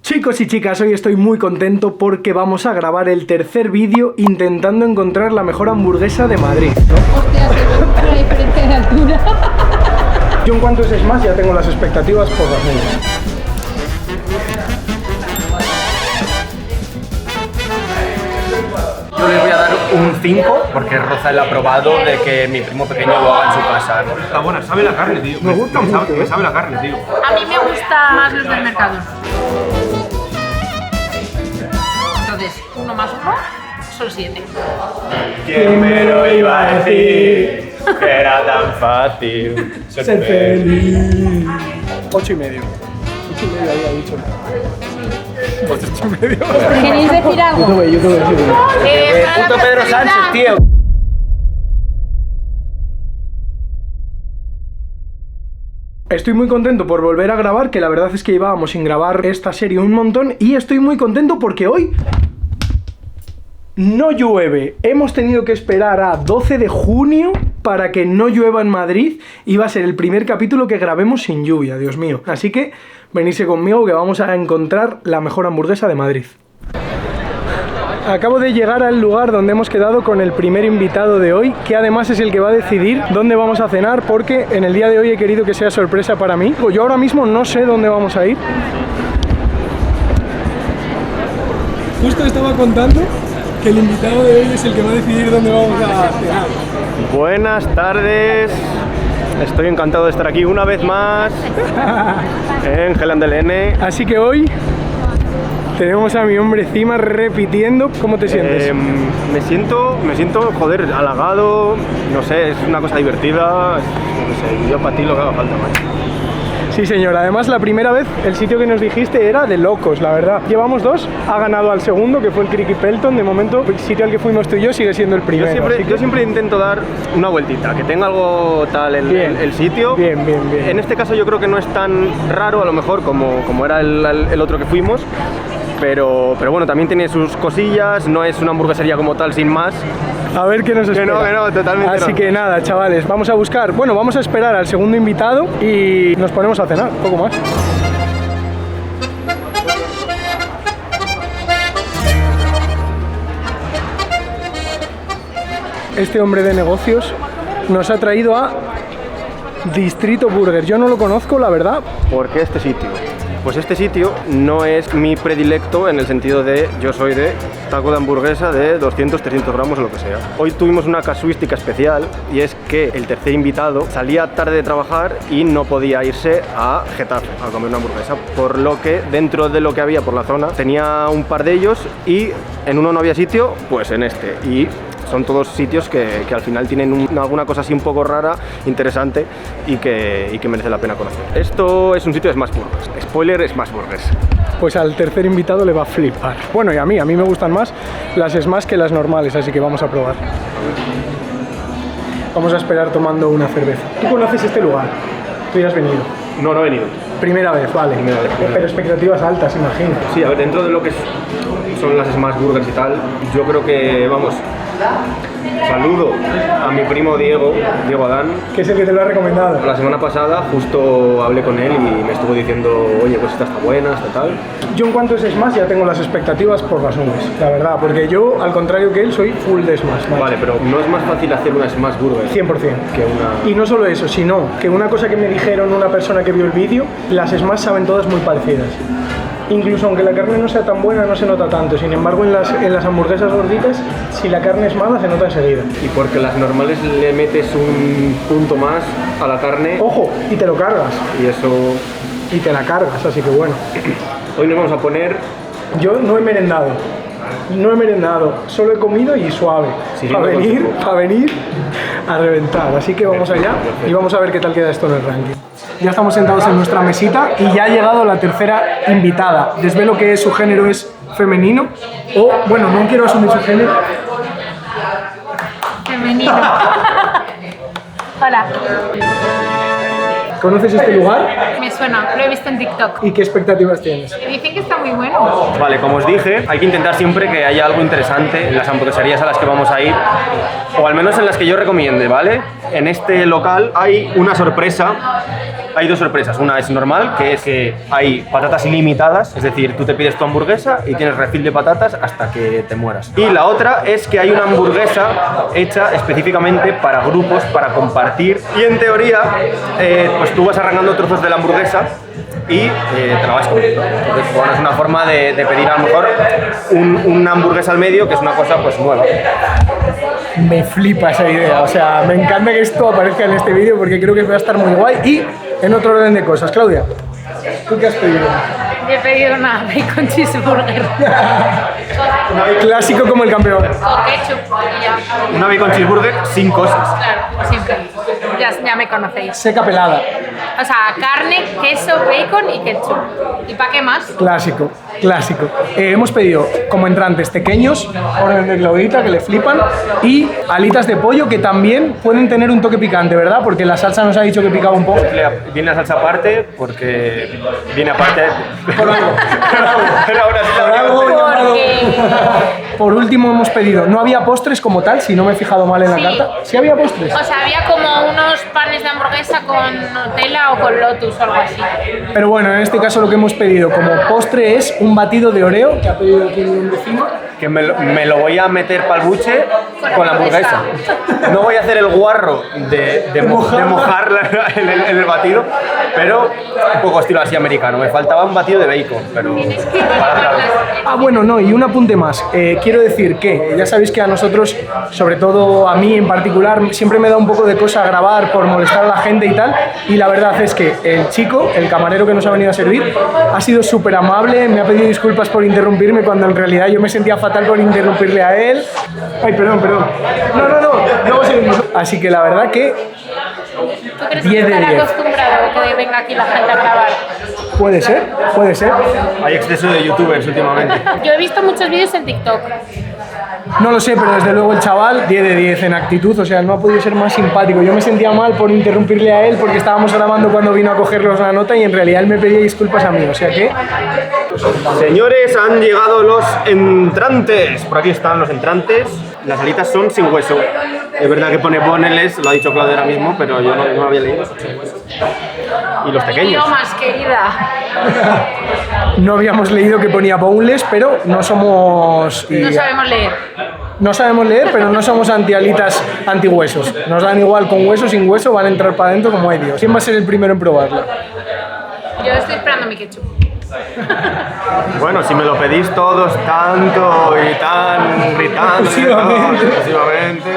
Chicos y chicas, hoy estoy muy contento porque vamos a grabar el tercer vídeo intentando encontrar la mejor hamburguesa de Madrid, ¿no? Hostia, se ve una diferencia de altura. Yo en cuanto es más ya tengo las expectativas por las nubes. Yo les voy a dar un 5 porque roza el aprobado de que mi primo pequeño lo haga en su casa, ¿no? Está buena, sabe la carne, tío. Me gusta mucho, me sabe la carne, tío. A mí me gusta más los del mercado. Entonces, 1 más 1 son 7. ¿Quién me lo iba a decir? Que era tan fácil Ser feliz. 8 y medio. 8 y medio había dicho. 8 y medio. ¿Queréis decir algo? Yo te voy a decir. Puto Pedro Sánchez, tío. Estoy muy contento por volver a grabar, que la verdad es que llevábamos sin grabar esta serie un montón, y estoy muy contento porque hoy no llueve. Hemos tenido que esperar a 12 de junio para que no llueva en Madrid y va a ser el primer capítulo que grabemos sin lluvia, Dios mío. Así que venirse conmigo que vamos a encontrar la mejor hamburguesa de Madrid. Acabo de llegar al lugar donde hemos quedado con el primer invitado de hoy, que además es el que va a decidir dónde vamos a cenar, porque en el día de hoy he querido que sea sorpresa para mí. Yo ahora mismo no sé dónde vamos a ir. Justo estaba contando que el invitado de hoy es el que va a decidir dónde vamos a cenar. Buenas tardes. Estoy encantado de estar aquí una vez más en Gelandelene. Así que hoy tenemos a mi hombre encima repitiendo. ¿Cómo te sientes? Me siento, joder, halagado, no sé, es una cosa divertida, no sé, yo para ti lo que haga falta, macho. Sí, señor. Además, la primera vez, el sitio que nos dijiste era de locos, la verdad. Llevamos 2, ha ganado al segundo, que fue el Criqui Pelton. De momento, el sitio al que fuimos tú y yo sigue siendo el primero. Yo siempre intento dar una vueltita, que tenga algo tal el sitio. Bien. En este caso yo creo que no es tan raro, a lo mejor, como era el otro que fuimos. Pero bueno, también tiene sus cosillas, no es una hamburguesería como tal, sin más. A ver qué nos espera. Que no, totalmente. Así no. que nada, chavales, vamos a buscar, bueno, vamos a esperar al segundo invitado y nos ponemos a cenar, poco más. Este hombre de negocios nos ha traído a Distrito Burger. Yo no lo conozco, la verdad. ¿Por qué este sitio? Pues este sitio no es mi predilecto en el sentido de yo soy de taco de hamburguesa de 200-300 gramos o lo que sea. Hoy tuvimos una casuística especial y es que el tercer invitado salía tarde de trabajar y no podía irse a Getafe a comer una hamburguesa, por lo que dentro de lo que había por la zona tenía un par de ellos y en uno no había sitio, pues en este. Y son todos sitios que al final tienen alguna cosa así un poco rara, interesante y que merece la pena conocer. Esto es un sitio de Smash Burgers. Spoiler, Smash Burgers. Pues al tercer invitado le va a flipar. Bueno, y a mí me gustan más las Smash que las normales, así que vamos a probar. Vamos a esperar tomando una cerveza. ¿Tú conoces este lugar? ¿Tú ya has venido? No he venido. Primera vez, vale. Primera vez. Pero expectativas altas, imagino. Sí, a ver, dentro de lo que son las Smash Burgers y tal, yo creo que, vamos, saludo a mi primo Diego Adán. Que es el que te lo ha recomendado. La semana pasada justo hablé con él y me estuvo diciendo, oye, pues esta está buena, esta tal. Yo en cuanto es Smash ya tengo las expectativas por las nubes, la verdad, porque yo, al contrario que él, soy full de Smash. Vale, pero no es más fácil hacer una Smash Burger 100%. que una... Y no solo eso, sino que una cosa que me dijeron una persona que vio el vídeo, las Smash saben todas muy parecidas. Incluso aunque la carne no sea tan buena, no se nota tanto. Sin embargo, en las hamburguesas gorditas, si la carne es mala, se nota enseguida. Y porque las normales le metes un punto más a la carne. ¡Ojo! Y te lo cargas. Y eso... Y te la cargas, así que bueno. Hoy nos vamos a poner... Yo no he merendado. Solo he comido y suave. Para venir a reventar. Así que vamos allá y vamos a ver qué tal queda esto en el ranking. Ya estamos sentados en nuestra mesita y ya ha llegado la tercera invitada. Desvelo que su género es femenino. O, bueno, no quiero asumir su género. Femenino. Hola. ¿Conoces este lugar? Me suena, lo he visto en TikTok. ¿Y qué expectativas tienes? Dicen que está muy bueno. Vale, como os dije, hay que intentar siempre que haya algo interesante en las hamburgueserías a las que vamos a ir, o al menos en las que yo recomiende, ¿vale? En este local hay una sorpresa hay dos sorpresas. Una es normal, que es que hay patatas ilimitadas, es decir, tú te pides tu hamburguesa y tienes refil de patatas hasta que te mueras. Y la otra es que hay una hamburguesa hecha específicamente para grupos, para compartir. Y en teoría, pues tú vas arrancando trozos de la hamburguesa y te la vas comiendo. Entonces, bueno, es una forma de pedir a lo mejor una hamburguesa al medio, que es una cosa pues nueva. Me flipa esa idea, o sea, me encanta que esto aparezca en este vídeo porque creo que va a estar muy guay. Y en otro orden de cosas, Claudia, ¿tú qué has pedido? Yo he pedido una bacon cheeseburger Clásico como el campeón. con ketchup y ya. Una bacon cheeseburger sin cosas. Claro, siempre. Ya me conocéis. Seca pelada. O sea, carne, queso, bacon y ketchup. ¿Y para qué más? Clásico, clásico. Hemos pedido como entrantes pequeños, orden de Claudita, que le flipan, y alitas de pollo que también pueden tener un toque picante, ¿verdad? Porque la salsa nos ha dicho que picaba un poco. Viene la salsa aparte porque viene aparte. Por algo. Pero ahora sí Por algo llamado- Porque... Por último hemos pedido, no había postres como tal, si no me he fijado mal en la Sí. carta. ¿Sí había postres? O sea, había como unos panes de hamburguesa con Nutella o con Lotus o algo así. Pero bueno, en este caso lo que hemos pedido como postre es un batido de Oreo, que ha pedido aquí un vecino. que me lo voy a meter para el buche con la hamburguesa. hamburguesa. No voy a hacer el guarro de mojar en el batido, pero un poco estilo así americano. Me faltaba un batido de bacon, pero... Tienes que Ah, bueno, no, y un apunte más. Quiero decir que ya sabéis que a nosotros, sobre todo a mí en particular, siempre me da un poco de cosa grabar por molestar a la gente y tal. Y la verdad es que el chico, el camarero que nos ha venido a servir, ha sido súper amable, me ha pedido disculpas por interrumpirme cuando en realidad yo me sentía fatal por interrumpirle a él. Ay, perdón. No seguimos. Así que la verdad que ¿Tú crees 10 que de estará 10. acostumbrado que venga aquí la gente a grabar? puede ser. Hay exceso de youtubers últimamente. Yo he visto muchos vídeos en TikTok. No lo sé, pero desde luego el chaval 10 de 10 en actitud, o sea, no ha podido ser más simpático. Yo me sentía mal por interrumpirle a él porque estábamos grabando cuando vino a cogernos la nota y en realidad él me pedía disculpas a mí, o sea que... Señores, han llegado los entrantes. Por aquí están los entrantes. Las alitas son sin hueso. Es verdad que pone boneless, lo ha dicho Claudia ahora mismo, pero yo no lo había leído. Son sin hueso. Y los pequeños. Idiomas, querida. No habíamos leído que ponía boneless, pero no somos... No sabemos leer. No sabemos leer, pero no somos antialitas antihuesos. Nos dan igual con hueso, sin hueso, van a entrar para adentro como hay Dios. ¿Quién va a ser el primero en probarlo? Yo estoy esperando mi ketchup. Bueno, si me lo pedís todos tanto y tan gritando, excesivamente,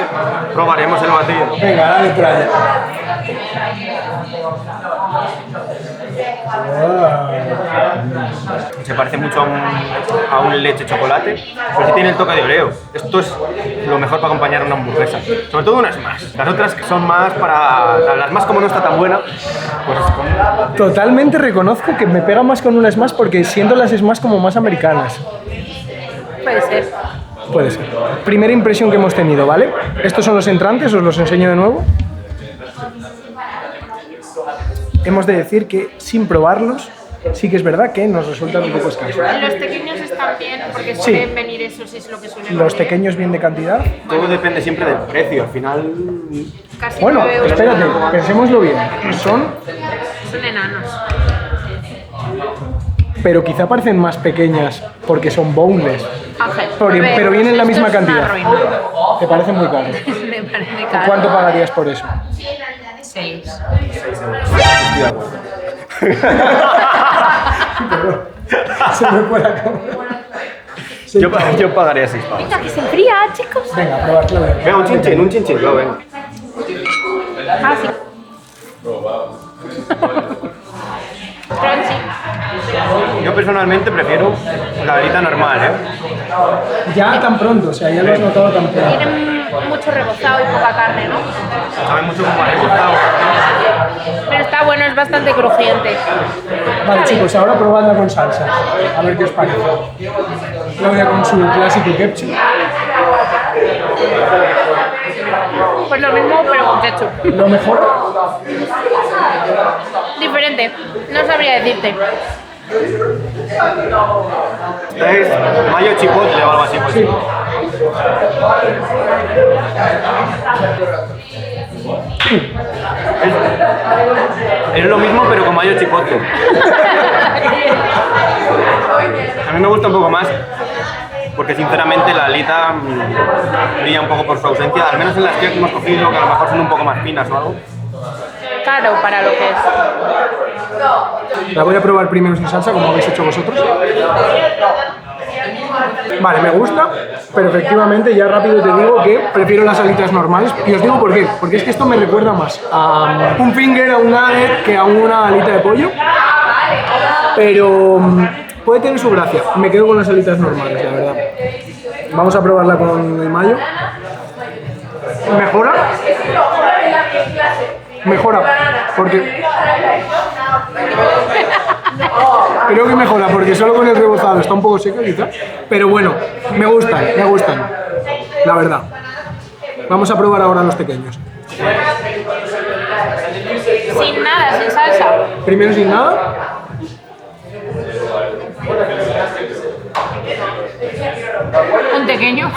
probaremos el batido. Venga, dale por allá. Se parece mucho a un leche chocolate, pero sí tiene el toque de Oreo. Esto es lo mejor para acompañar una hamburguesa. Sobre todo una Smash. Las otras que son más para... Las más como no está tan buena, pues con... Totalmente reconozco que me pega más con una Smash porque siento las Smash como más americanas. Puede ser. Puede ser. Primera impresión que hemos tenido, ¿vale? Estos son los entrantes, os los enseño de nuevo. Hemos de decir que sin probarlos, sí que es verdad que nos resultan un poco escasos. Los pequeños están bien porque Sí. suelen venir esos, es lo que suelen Los venir. pequeños bien de cantidad. Todo depende siempre del precio. Al final... Casi Bueno, 9 euros. espérate, pensémoslo bien. Son, Son enanos. pero quizá parecen más pequeñas porque son boneless. Ángel, Pero 9 vienen euros. en la misma Esto es una cantidad. ruina. Te parecen muy caros. Me parece caro. ¿Cuánto pagarías por eso? 6. Estoy de acuerdo. Se me fue la cámara. Yo pagaría 6 pavos. Venga, que se enfría, chicos. Venga, probar, Claudia. Venga, un chinchín, yo, venga. Ah, sí. Crunchy. Yo personalmente prefiero la velita normal, ¿eh? Ya tan pronto, o sea, ya lo has notado tan pronto. Tienen mucho rebozado y poca carne, ¿no? Sabe mucho como a rebozado. Pero está bueno, es bastante crujiente. Vale, chicos, ahora probadla con salsa. A ver qué os parece. Claudia con su clásico ketchup. Pues lo mismo, pero con ketchup. Lo mejor, Diferente. No sabría decirte. Esta es mayo chipotle o algo así. Pues. sí. Es lo mismo, pero con mayo chipotle. A mí me gusta un poco más, porque sinceramente la alita brilla un poco por su ausencia, al menos en las que hemos cogido, que a lo mejor son un poco más finas o algo. Claro, para lo que es. La voy a probar primero sin salsa, como habéis hecho vosotros. Vale, me gusta, pero efectivamente ya rápido te digo que prefiero las alitas normales. Y os digo por qué, porque es que esto me recuerda más a un finger, a un nugget, que a una alita de pollo. Pero puede tener su gracia. Me quedo con las alitas normales, la verdad. Vamos a probarla con el mayo. ¿Mejora? Mejora, porque... Creo que mejora, porque solo con el rebozado está un poco seca quizá. Pero bueno, me gustan, la verdad. Vamos a probar ahora los pequeños. Sin nada, sin salsa. Primero sin nada. Un pequeño.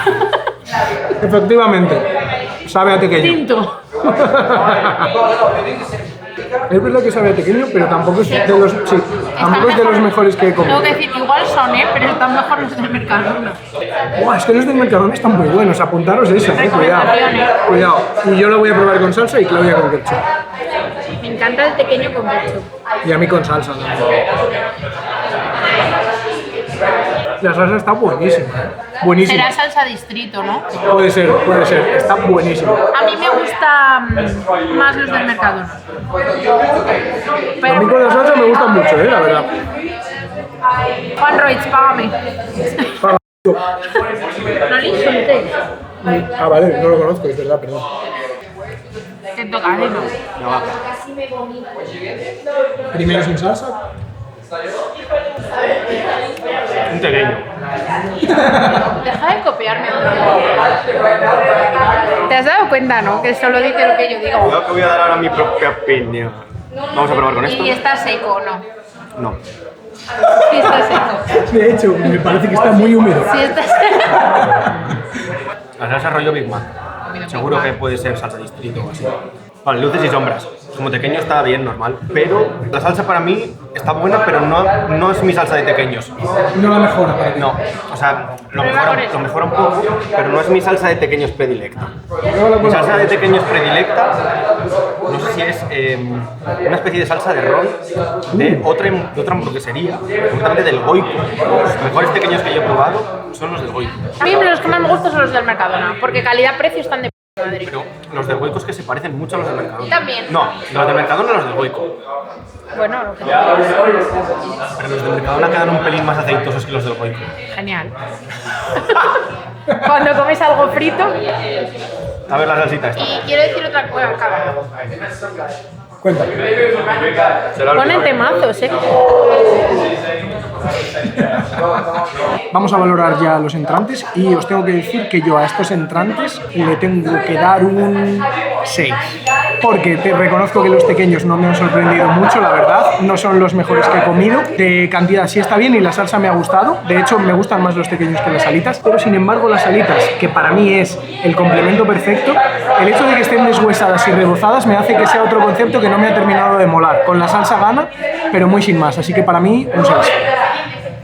Efectivamente, sabe a pequeño. Tinto. Es verdad que sabe a pequeño, pero tampoco es de los, sí, tampoco es de los mejores que he comido. Tengo que decir, igual son, pero están mejor los del Mercadona. Buah, es que los del Mercadona están muy buenos, apuntaros esa, cuidado. Cuidado. Y yo lo voy a probar con salsa y Claudia con ketchup. Me encanta el pequeño con ketchup. Y a mí con salsa también. La salsa está buenísima, buenísima. Será salsa distrito, ¿no? Puede ser, está buenísima. A mí me gustan más los del Mercadona. A mí con la salsa me gustan mucho, la verdad. Juan Roig, págame. No le insultes. Ah, vale, no lo conozco, es verdad, perdón. Te toca, ¿no? Primero sin salsa. Un pequeño. Deja de copiarme. ¿Te has dado cuenta, no? Que solo dice lo que yo digo. Cuidado que voy a dar ahora mi propia opinión. Vamos a probar con esto. ¿Y está seco o no? No. Sí está seco. De hecho, me parece que está muy húmedo. Sí está seco. La salsa rollo Big Mac. Seguro que puede ser salsa distrito o así. Vale, luces y sombras. Como tequeño está bien, normal. Pero la salsa para mí está buena, pero no es mi salsa de tequeños. No la mejora para ti. No, o sea, lo mejora un poco, pero no es mi salsa de tequeños predilecta. Mi salsa de tequeños predilecta, no sé si es una especie de salsa de ron de otra hamburguesería, concretamente del Goico. Los mejores tequeños que yo he probado son los del Goico. A mí los que más me gustan son los del Mercadona, porque calidad-precio están de madre. Pero los del Goico es que se parecen mucho a los del Mercadona. También. No, los del Mercadona los del Goico. Bueno, lo que Pero los del Mercadona quedan un pelín más aceitosos que los del Goico. Genial. Cuando comes algo frito. A ver la salsita esta. Y quiero decir otra cosa, cabrón. Cuéntame. Ponen temazos, Vamos a valorar ya los entrantes y os tengo que decir que yo a estos entrantes le tengo que dar un 6. Porque te reconozco que los pequeños no me han sorprendido mucho, la verdad. No son los mejores que he comido. De cantidad sí está bien y la salsa me ha gustado. De hecho, me gustan más los pequeños que las alitas. Pero sin embargo, las alitas, que para mí es el complemento perfecto, el hecho de que estén deshuesadas y rebozadas me hace que sea otro concepto que no me ha terminado de molar. Con la salsa gana, pero muy sin más. Así que para mí, un 6.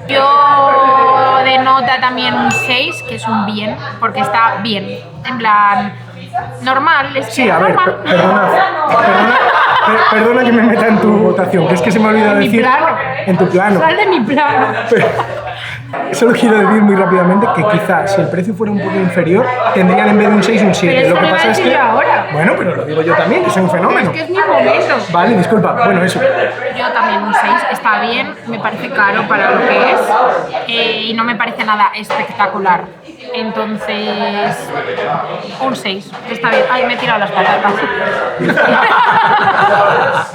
Yo de nota también un 6, que es un bien, porque está bien. En plan, normal. Es Sí, a ver, perdona que me meta en tu votación, que es que se me ha olvidado En mi decir... plano. En tu plano. Sal de mi plano. Pero solo quiero decir muy rápidamente que quizás si el precio fuera un poco inferior, tendrían en vez de un 6 un 7. Pero eso Lo que lo iba pasa a es decir que... yo ahora. Bueno, pero lo digo yo también, que soy un Es fenómeno. que es mi momento. Vale, disculpa. Bueno, eso. Yo también un 6, está bien, me parece caro para lo que es y no me parece nada espectacular. Entonces, un 6, está bien. Ay, me he tirado las patatas.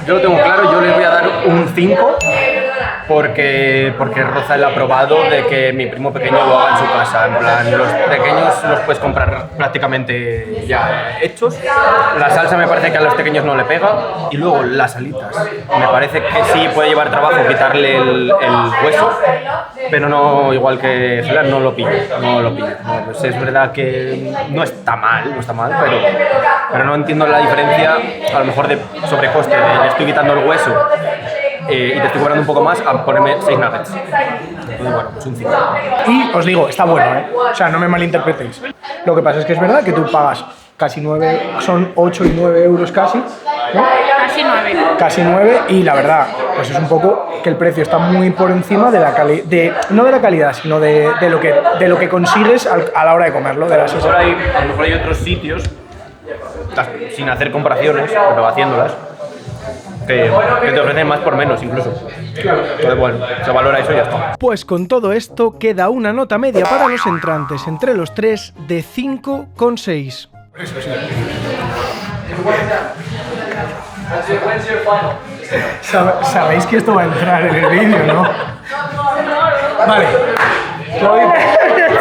Yo lo tengo claro, yo les voy a dar un 5 porque roza el aprobado de que mi primo pequeño lo haga en su casa. En plan, los pequeños los puedes comprar prácticamente ya hechos. La salsa me parece que a los pequeños no le pega. Y luego las alitas. Me parece que sí puede llevar trabajo quitarle el hueso, pero no, igual que Gelar, no lo pillo. No, pues es verdad que no está mal, pero no entiendo la diferencia, a lo mejor de sobrecoste, de le estoy quitando el hueso y te estoy cobrando un poco más a ponerme 6 nuggets. Entonces, bueno, pues un 5. Y os digo, está bueno, ¿eh? O sea, no me malinterpretéis. Lo que pasa es que es verdad que tú pagas casi 9, son 8 y 9 euros casi, ¿no? Casi 9. Casi 9 y la verdad, pues es un poco que el precio está muy por encima de la calidad, no de la calidad, sino de lo que consigues a la hora de comerlo, de la A lo mejor hay otros sitios, sin hacer comparaciones, pero haciéndolas, que te ofrecen más por menos incluso. Entonces, bueno, se valora eso y ya está. Pues con todo esto queda una nota media para los entrantes entre los tres de 5,6. Sabéis que esto va a entrar en el vídeo, ¿no? Vale.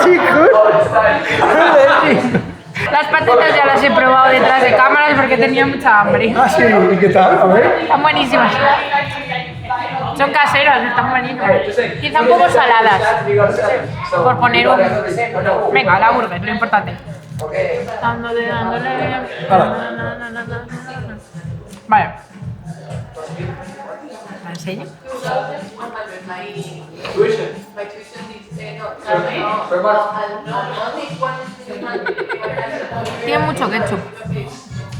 Chicos. Las patatas ya las he probado detrás de cámaras porque tenía mucha hambre. Ah, sí, ¿y qué tal? A ver. Están buenísimas. Son caseras, están buenísimas. Quizá un poco saladas. Por poner un... Venga, la burger, lo importante. Dándole. Vale. ¿La enseño? Tiene mucho ketchup.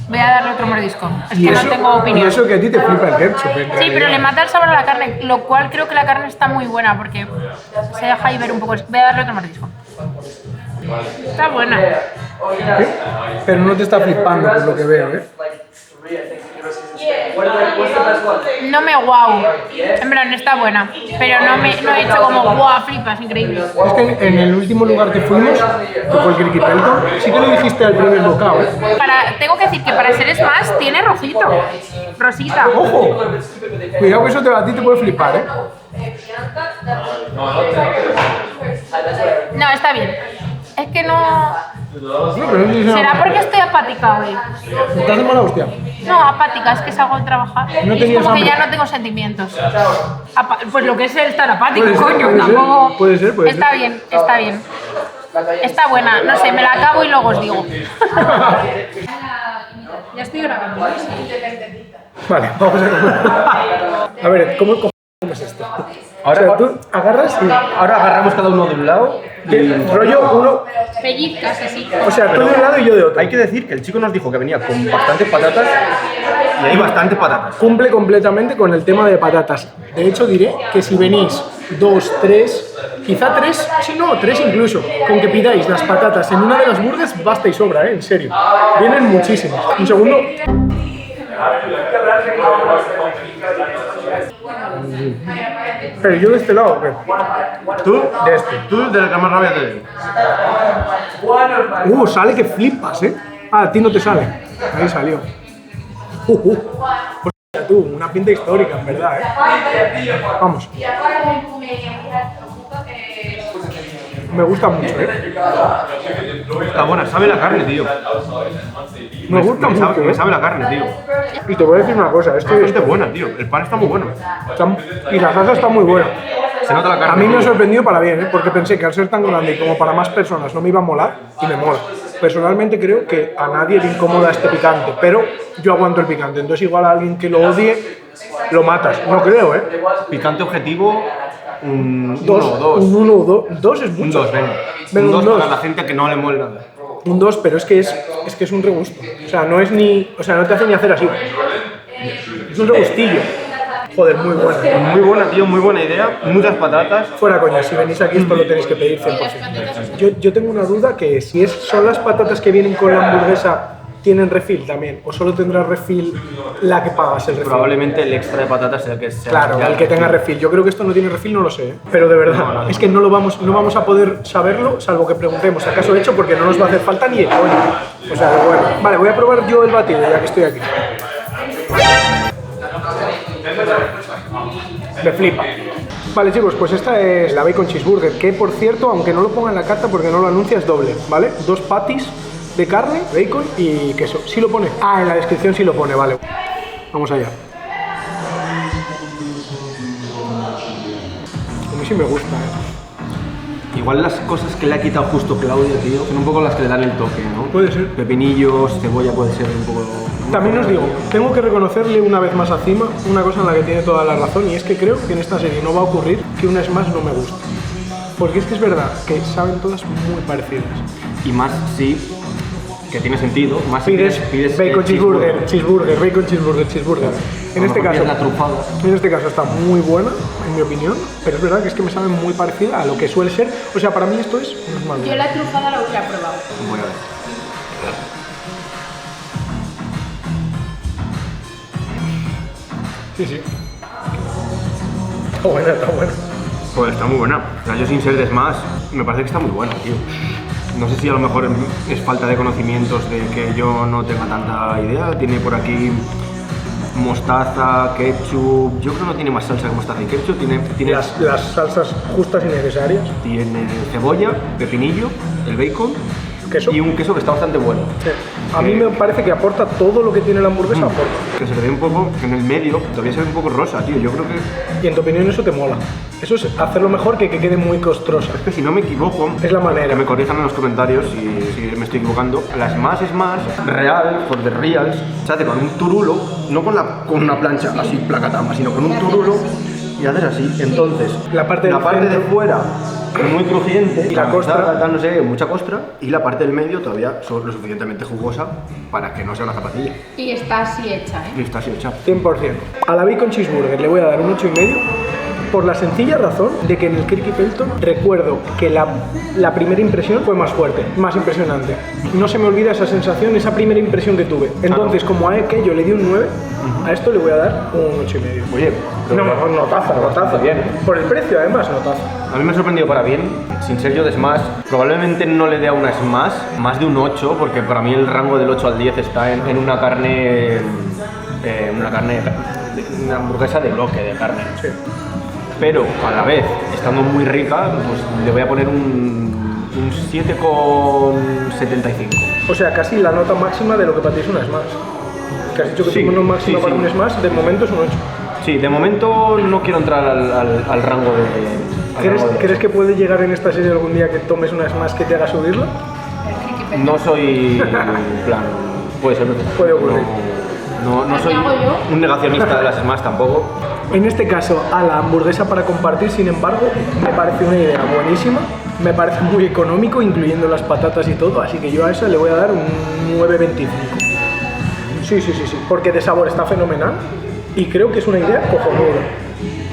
Voy a darle otro mordisco. Es que no tengo opinión. Y eso que a ti te flipa el ketchup. Sí, pero le mata el sabor a la carne, lo cual creo que la carne está muy buena porque se deja ahí ver un poco. Voy a darle otro mordisco. Está buena. ¿Sí? Pero no te está flipando por lo que veo, ¿eh? No me guau. En plan, está buena. Pero no he hecho como guau, flipas, increíble. Es que en el último lugar que fuimos, que fue el Criqui Pelton, sí que lo dijiste al primer bocado, ¿eh? Tengo que decir que para ser Smash tiene rojito. Rosita. ¡Ojo! Cuidado que eso a ti te puede flipar, ¿eh? No, está bien. Es que no... No, pero no ¿Será porque estoy apática hoy? ¿Estás de mala hostia? No, apática, es que salgo de trabajar. No Y es tenías como que hambre. ya no tengo sentimientos. Pues lo que es estar apático, Puede ser, coño, puede ser, tampoco. puede ser. Está bien, está bien. Está buena, no sé, me la acabo y luego os digo. Ya estoy grabando. Vale, vamos a... A ver, ¿cómo comes esto? Ahora, O sea, tú agarras y... ahora agarramos cada uno de un lado y rollo uno... Pellizcas así. O sea, tú de un lado y yo de otro. hay que decir que el chico nos dijo que venía con bastantes patatas y hay bastantes patatas. Cumple completamente con el tema de patatas. De hecho, diré que si venís 2, 3, quizá 3, si no, 3 incluso, con que pidáis las patatas en una de las burgers, basta y sobra, en serio. Vienen muchísimas. Un segundo. Pero yo de este lado, ¿qué? Tú, de este, tú de la que más rabia te doy. Sale que flipas, ¿eh? Ah, a ti no te sale. Ahí salió. Hostia, tú, una pinta histórica, en verdad, ¿eh? Vamos. Me gusta mucho, ¿eh? Está buena, sabe la carne, tío. Me gusta mucho, Me ¿eh? sabe la carne, tío. Y te voy a decir una cosa, Está bastante buena, tío. El pan está muy bueno. y la salsa está muy buena. Se nota la carne. A mí me ha tío. sorprendido para bien, ¿eh? Porque pensé que al ser tan grande y como para más personas no me iba a molar y me mola. Personalmente creo que a nadie le incomoda este picante, pero yo aguanto el picante. Entonces igual a alguien que lo odie, lo matas. No creo, ¿eh? Picante objetivo, un Dos, 1 o 2. un 1 o 2. 2 es Un mucho. 2, venga. Venga, Un un 2 para dos. la gente que no le mola nada. Un 2, pero es que es un regusto. O sea, no es ni... O sea, no te hace ni hacer así. Es un regustillo. Joder, muy bueno. Muy buena, tío, muy buena idea. Muchas patatas. Fuera coña, si venís aquí esto lo tenéis que pedir 100%. Yo tengo una duda que si son las patatas que vienen con la hamburguesa, ¿tienen refill también? ¿O solo tendrá refill la que pagas el refill? Probablemente el extra de patatas sea que sea. Claro, el que tenga refill. Yo creo que esto no tiene refill, no lo sé. ¿eh? Pero de verdad, No. es que no vamos a poder saberlo, salvo que preguntemos acaso hecho, porque no nos va a hacer falta ni el coño. O sea, que bueno. Vale, voy a probar yo el batido, ya que estoy aquí. Me flipa. Vale, chicos, pues esta es la bacon cheeseburger, que por cierto, aunque no lo ponga en la carta porque no lo anuncia, es doble, ¿vale? 2 patties de carne, bacon y queso. ¿Sí lo pone? Ah, en la descripción sí lo pone, vale. Vamos allá. A mí sí me gusta, Igual las cosas que le ha quitado justo Claudia, tío, son un poco las que le dan el toque, ¿no? Puede ser. Pepinillos, cebolla puede ser un poco... También os digo, tengo que reconocerle una vez más a Cima una cosa en la que tiene toda la razón, y es que creo que en esta serie no va a ocurrir que una Smash no me guste. Porque es que es verdad que saben todas muy parecidas. Y más si, que tiene sentido, más si Pides bacon cheeseburger, cheeseburger, bacon cheeseburger, cheeseburger. En este caso, la trufada. en este caso está muy buena, en mi opinión, pero es verdad que es que me sabe muy parecida a lo que suele ser. O sea, para mí esto es un Smash. Yo la trufada la hubiera probado. Voy a ver. Sí, sí. Está buena, está buena. Pues está muy buena. O sea, yo sin ser de Smash, me parece que está muy buena, tío. No sé si a lo mejor es falta de conocimientos de que yo no tenga tanta idea. Tiene por aquí mostaza, ketchup. Yo creo que no tiene más salsa que mostaza y ketchup. Tiene Las salsas justas y necesarias. tiene cebolla, pepinillo, el bacon Queso. y un queso que está bastante bueno. Sí. A mí me parece que aporta todo lo que tiene la hamburguesa, aporta. Que se le ve un poco en el medio, todavía se ve un poco rosa, tío. Yo creo que, Y en tu opinión eso te mola. Eso es hacerlo mejor que quede muy costrosa. es que si no me equivoco, Es la manera. que me corrijan en los comentarios si me estoy equivocando. La Smash real, for the reals, se hace con un turulo, no con una plancha así placatama, sino con un turulo y haces así. Entonces, La parte del de centro. fuera es muy crujiente Y la costra. no sé, mucha costra, y la parte del medio todavía es lo suficientemente jugosa para que no sea una zapatilla. Y está así hecha, ¿eh? Y está así hecha. 100%. A la bacon cheeseburger le voy a dar un 8,5 por la sencilla razón de que en el Kirky Pelton recuerdo que la primera impresión fue más fuerte, más impresionante. No se me olvida esa sensación, esa primera impresión que tuve. Entonces, como a aquello le di un 9, a esto le voy a dar un 8,5. Oye, No, notaza. Bien. Por el precio, además, notaza. A mí me ha sorprendido para bien, sin ser yo de Smash. Probablemente no le dé a una Smash más de un 8, porque para mí el rango del 8 al 10 está en una carne. Una hamburguesa de bloque de carne. Sí. Pero a la vez, estando muy rica, pues le voy a poner un 7,75. O sea, casi la nota máxima de lo que para ti es una Smash. Que has dicho que Sí, tu nota máxima sí, para sí. un Smash, de momento es un 8. Sí, de momento no quiero entrar al rango de. ¿Crees que puede llegar en esta serie algún día que tomes una Smash que te haga subirla? No soy. En plan. Puede ser. Puede ocurrir. No soy ¿Qué hago yo? un negacionista de las Smash tampoco. En este caso, a la hamburguesa para compartir, sin embargo, me parece una idea buenísima, me parece muy económico, incluyendo las patatas y todo, así que yo a eso le voy a dar un 9,25. Sí, porque de sabor está fenomenal y creo que es una idea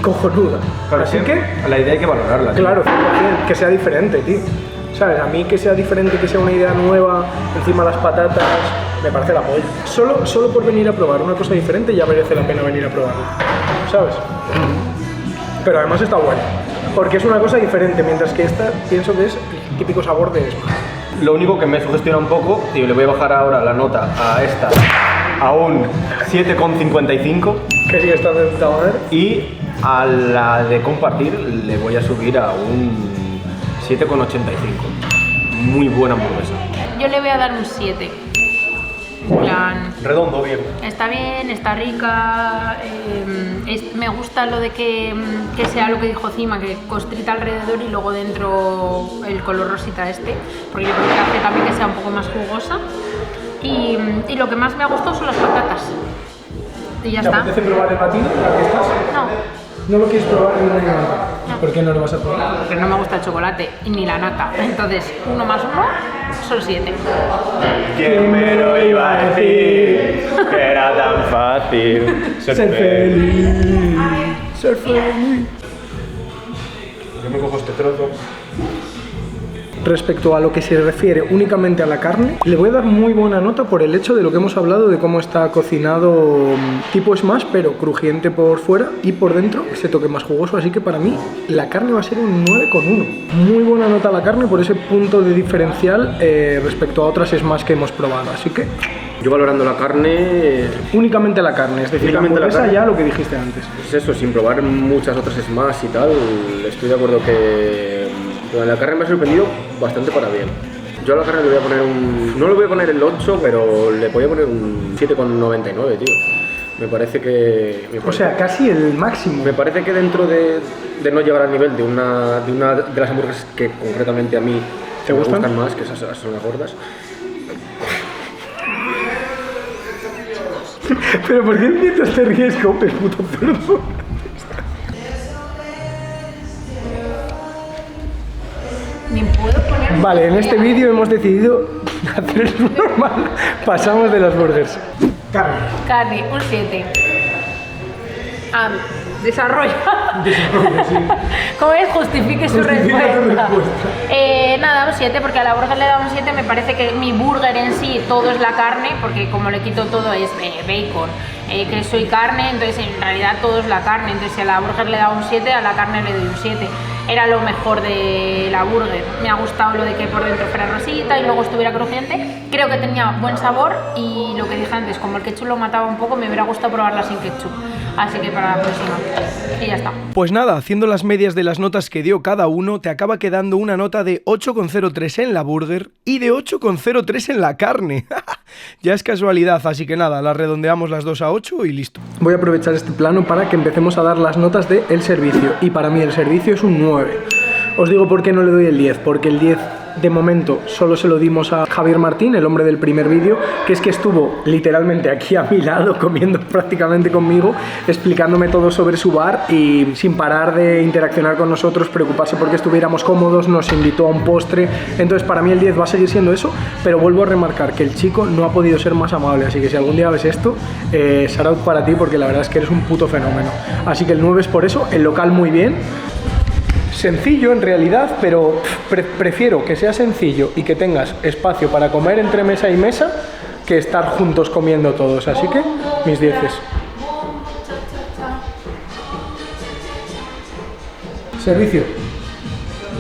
cojonuda. Claro, Así que, la idea hay que valorarla. tío. claro, 100%, que sea diferente, tío. ¿Sabes? A mí que sea diferente, que sea una idea nueva, encima las patatas, me parece la polla. Solo por venir a probar una cosa diferente ya merece la pena venir a probarla, ¿sabes? Pero además está buena, porque es una cosa diferente, mientras que esta pienso que es el típico sabor de Smash. Lo único que me sugestiona un poco, y le voy a bajar ahora la nota a esta a un 7,55, Que sigue estando de puta madre. y a la de compartir le voy a subir a un 7,85. Muy buena hamburguesa. Yo le voy a dar un 7. En plan, Redondo, bien. está bien, está rica. Me gusta lo de que sea lo que dijo Cima, que costrita alrededor y luego dentro el color rosita este, porque yo creo que hace también que sea un poco más jugosa. Y lo que más me ha gustado son las patatas. Y ya ¿Te está. apetece probar el batido? ¿La que estás? No, ¿No lo quieres probar ni nada? No. ¿Por qué no lo vas a probar? porque no me gusta el chocolate y ni la nata. Entonces, 1 más 1 son 7. ¿Quién me lo iba a decir? Que era tan fácil Ser feliz. Ser feliz. Yo me cojo este trozo. respecto a lo que se refiere únicamente a la carne, le voy a dar muy buena nota por el hecho de lo que hemos hablado de cómo está cocinado tipo smash, pero crujiente por fuera y por dentro ese toque más jugoso, así que para mí la carne va a ser un 9,1. Muy buena nota a la carne por ese punto de diferencial respecto a otras smash que hemos probado, así que Yo valorando la carne, únicamente la carne, es decir, Únicamente la la hamburguesa carne. ya lo que dijiste antes. pues eso, sin probar muchas otras Smash y tal, estoy de acuerdo que la carne me ha sorprendido bastante para bien. Yo a la carne le voy a poner no le voy a poner el 8, pero le voy a poner un 7,99, tío. Me parece que... O sea, casi el máximo. Me parece que dentro de no llegar al nivel de una de las hamburguesas que concretamente a mí ¿Te me gustan? más, que esas son las gordas. Pero ¿por qué mientras te ríes, Cope, puto cerdo? Ni puedo poner. Vale, en este vídeo hemos decidido hacerlo normal. Pasamos de las burgers. Carne. Carne, un 7. Desarrolla. ¿Cómo es? Justifique su Justifica tu respuesta. respuesta. Nada, un 7, porque a la burger le da un 7. Me parece que mi burger en sí todo es la carne, porque como le quito todo es bacon, queso y carne, entonces en realidad todo es la carne. Entonces si a la burger le da un 7, a la carne le doy un 7. Era lo mejor de la burger. Me ha gustado lo de que por dentro fuera rosita y luego estuviera crujiente. Creo que tenía buen sabor y lo que dije antes, como el ketchup lo mataba un poco, me hubiera gustado probarla sin ketchup. Así que para la próxima. Y ya está. Pues nada, haciendo las medias de las notas que dio cada uno, te acaba quedando una nota de 8,03 en la burger y de 8,03 en la carne. Ya es casualidad, así que nada, las redondeamos las dos a 8 y listo. Voy a aprovechar este plano para que empecemos a dar las notas del servicio. Y para mí el servicio es un 9. Os digo por qué no le doy el 10, porque el 10 de momento solo se lo dimos a Javier Martín, el hombre del primer vídeo, que es que estuvo literalmente aquí a mi lado, comiendo prácticamente conmigo, explicándome todo sobre su bar y sin parar de interaccionar con nosotros, preocuparse porque estuviéramos cómodos, nos invitó a un postre. Entonces para mí el 10 va a seguir siendo eso, pero vuelvo a remarcar que el chico no ha podido ser más amable, así que si algún día ves esto, shout out para ti, porque la verdad es que eres un puto fenómeno. Así que el 9 es por eso, el local muy bien. Sencillo en realidad, pero prefiero que sea sencillo y que tengas espacio para comer entre mesa y mesa que estar juntos comiendo todos, así que mis 10. Servicio.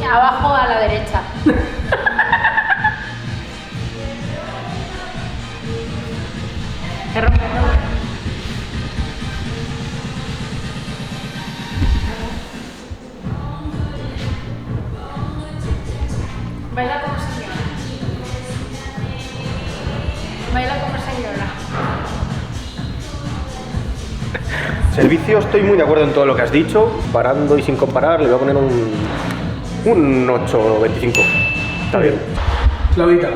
Abajo a la derecha. Baila como señora. Baila como señora. Servicio, estoy muy de acuerdo en todo lo que has dicho. Parando y sin comparar, le voy a poner un 8,25. Está bien. Claudita.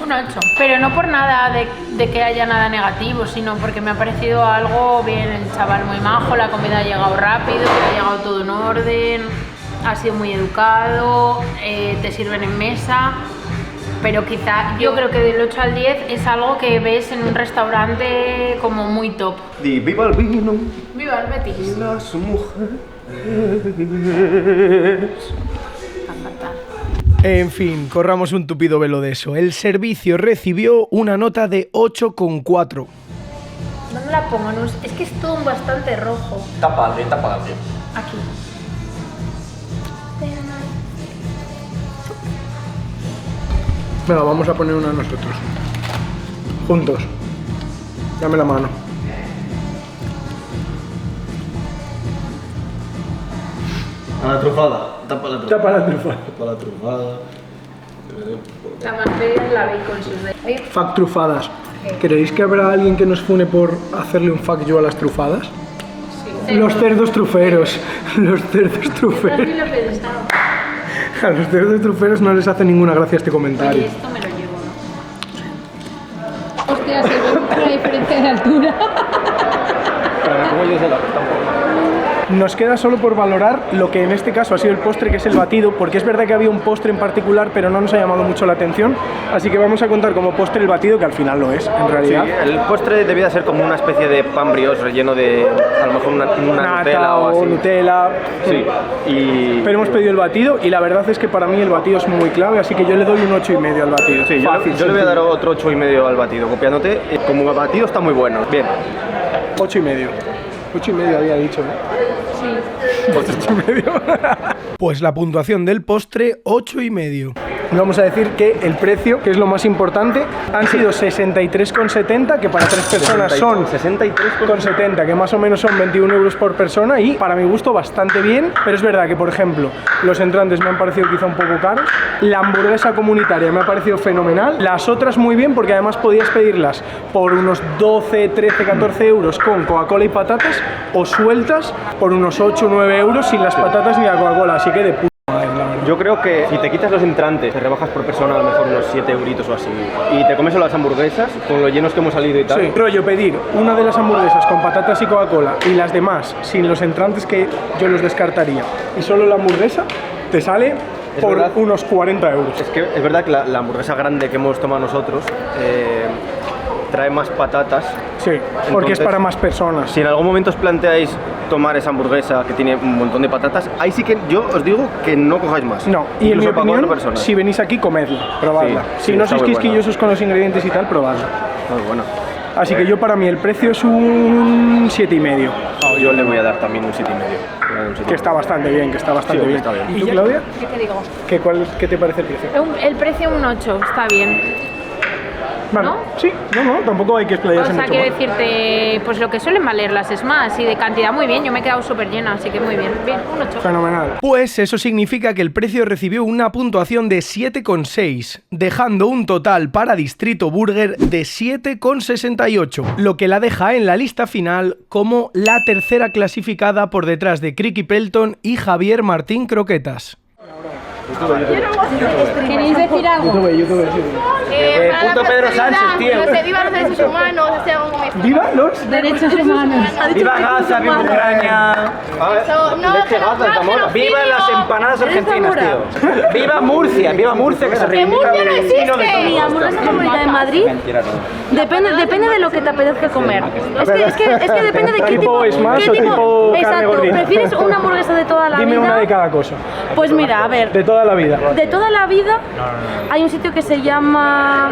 Un 8. Pero no por nada de que haya nada negativo, sino porque me ha parecido algo bien. El chaval muy majo, la comida ha llegado rápido, ha llegado todo en orden, ha sido muy educado, te sirven en mesa. Pero quizá, yo creo que del 8 al 10 es algo que ves en un restaurante como muy top. Di viva el vino ¡Viva el Betis! y las mujeres. En fin, corramos un tupido velo de eso. El servicio recibió una nota de 8,4. ¿Dónde la pongo? No, es que es todo bastante rojo. Tapadle. Aquí. Venga, vamos a poner una nosotros. Juntos. Dame la mano. A la trufada, tapa la trufada. Tapa la trufa. Tapa la trufada. La más fea es la bacon sus Fact trufadas. ¿Creéis que habrá alguien que nos fune por hacerle un fuck you a las trufadas? Sí. Los cerdos truferos. Los cerdos truferos. Así lo he pensado. A los cerdos truferos no les hace ninguna gracia este comentario. Y esto me lo llevo, ¿no? Hostia, se ve una diferencia de altura. Como yo se la tampoco. Nos queda solo por valorar lo que en este caso ha sido el postre, que es el batido, porque es verdad que había un postre en particular, pero no nos ha llamado mucho la atención, así que vamos a contar como postre el batido, que al final lo es, en Sí, realidad. el postre debía ser como una especie de pan brioche relleno de, a lo mejor, una Nata Nutella o así. Nutella. Sí, y... Pero hemos pedido el batido y la verdad es que para mí el batido es muy clave, así que yo le doy un 8,5 al batido. Sí, yo le voy a dar otro 8,5 al batido, copiándote. Como batido está muy bueno. Bien. 8,5. 8,5 había dicho, ¿no? Sí. 8,5. Pues la puntuación del postre, 8,5. Vamos a decir que el precio, que es lo más importante, han sido 63,70, que para 3 personas son 63,70, que más o menos son 21 euros por persona y para mi gusto bastante bien, pero es verdad que, por ejemplo, los entrantes me han parecido quizá un poco caros, la hamburguesa comunitaria me ha parecido fenomenal, las otras muy bien porque además podías pedirlas por unos 12, 13, 14 euros con Coca-Cola y patatas o sueltas por unos 8 o 9 euros sin las patatas ni la Coca-Cola, así que de puta madre, la verdad. Yo creo que si te quitas los entrantes, te rebajas por persona a lo mejor unos 7 euritos o así, y te comes solo las hamburguesas, con lo llenos que hemos salido y tal. Sí, rollo pedir una de las hamburguesas con patatas y Coca-Cola y las demás sin los entrantes, que yo los descartaría, y solo la hamburguesa, te sale por verdad. unos 40 euros. Es que es verdad que la hamburguesa grande que hemos tomado nosotros trae más patatas. Sí, porque es Entonces, para más personas. Si en algún momento os planteáis tomar esa hamburguesa que tiene un montón de patatas, ahí sí que yo os digo que no cojáis más. No, y en mi Incluso para opinión, 4 personas. si venís aquí, comedla, probadla. Sí, Si sí, no está sois muy buena. quisquillosos con los ingredientes y tal, probadla. Muy bueno. Así que yo, para mí, el precio es un 7,5, Yo le voy a dar también un 7,5. que está bastante bien, que está bastante Sí, bien. está bien. ¿Y tú, Claudia? ¿Qué te digo? ¿Qué te parece el precio? El precio un 8, está bien. Vale, ¿No? sí, no, tampoco hay que O explayarse sea, mucho quiero más. decirte, pues lo que suelen valer las Smash y de cantidad muy bien. Yo me he quedado súper llena, así que muy bien. Bien, un 8. Fenomenal. Pues eso significa que el precio recibió una puntuación de 7,6, dejando un total para Distrito Burger de 7,68, lo que la deja en la lista final como la tercera clasificada por detrás de Criqui Pelton y Javier Martín Croquetas. ¿Queréis decir algo? YouTube. Puto Pedro Sánchez, tío. Viva los derechos humanos, este algo muy fuerte. ¡Viva los! Derechos humanos. ¡Viva Gaza, viva Ucrania! Eso, no, Leche que Gaza, Zamora. ¡Viva las empanadas ¿Eres argentinas, tío! ¡Viva Murcia! ¡Viva Murcia, que se Que reivindica Murcia no del existe. vino de todos! Mi hamburguesa favorita de Madrid depende de lo que te apetezca comer. Es que depende de qué ¿Tipo tipo. smash qué o tipo carne Exacto. gordita? ¿Prefieres una hamburguesa de toda la Dime vida? una de cada cosa. Pues mira, a ver. De toda la vida. De toda la vida hay un sitio que se llama.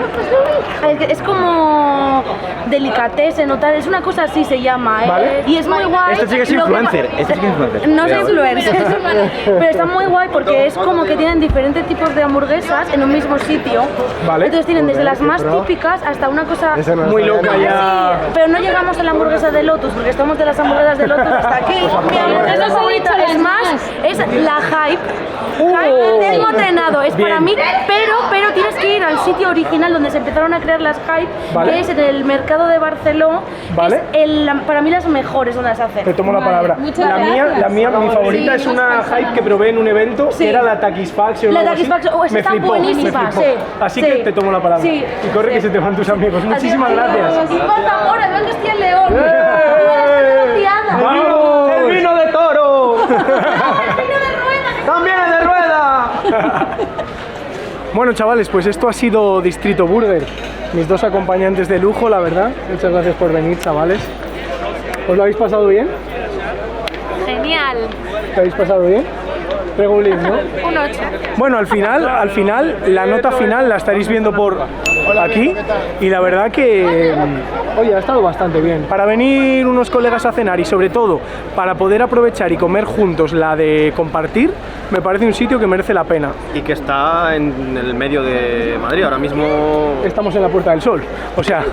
Es como delicatessen o tal. Es una cosa así se llama, ¿eh? Vale. Y es muy guay. Este sí que es Lo influencer, este sí que es influencer. No soy influencer, pero está muy guay porque es como que tienen diferentes tipos de hamburguesas en un mismo sitio. Vale. Entonces tienen desde las más Pero- típicas hasta una cosa Muy loca ya. Sí, pero no llegamos a la hamburguesa de Lotus porque estamos de las hamburguesas de Lotus hasta aquí. Mi hamburguesa favorita es más, es la Hype. Hype tengo entrenado, es para mí, pero tienes que ir al sitio original donde se empezaron a crear las Hype, Vale. que es en el mercado de Barcelona. Vale. Es para mí las mejores donde las hacen. Te tomo la palabra. muchas La gracias. mía, mi favorita es una hype que probé en un evento, Sí. que era la Taquisfaction. La o algo así. Taquisfaction, esa Me está flipó, buenísima, me flipó. sí, Así sí. que te tomo la palabra. Sí, Y corre sí. que se te van tus amigos. Muchísimas gracias. Por favor, ven que estoy en León. ¡Vamos! ¡El vino de toro! ¡El vino de rueda! ¡También el de rueda! Bueno, chavales, pues esto ha sido Distrito Burger. Mis dos acompañantes de lujo, la verdad. Muchas gracias por venir, chavales. ¿Os lo habéis pasado bien? Genial. ¿Lo habéis pasado bien? Regulín, ¿no? Un 8. Bueno, al final, la nota final la estaréis viendo por aquí y la verdad que, oye, ha estado bastante bien. Para venir unos colegas a cenar y sobre todo para poder aprovechar y comer juntos la de compartir, me parece un sitio que merece la pena. Y que está en el medio de Madrid, ahora mismo. Estamos en la Puerta del Sol, o sea,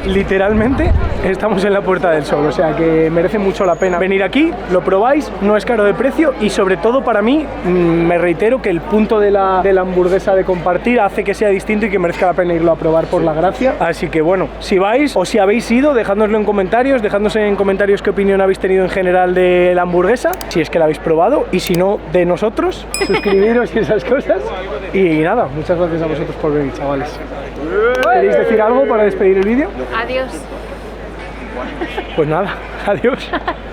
literalmente estamos en la Puerta del Sol, o sea que merece mucho la pena venir aquí, lo probáis, no es caro de precio y sobre todo para mí, me reitero que el punto de la hamburguesa de compartir hace que sea distinto y que merezca la pena irlo a probar por la gracia. Así que bueno, si vais o si habéis ido, dejádnoslo en comentarios, dejadnos en comentarios qué opinión habéis tenido en general de la hamburguesa, si es que la habéis probado y si no, de nosotros, suscribiros y esas cosas. Y nada, muchas gracias a vosotros por venir, chavales. ¿Queréis decir algo para despedir el vídeo? Adiós. Pues nada, adiós.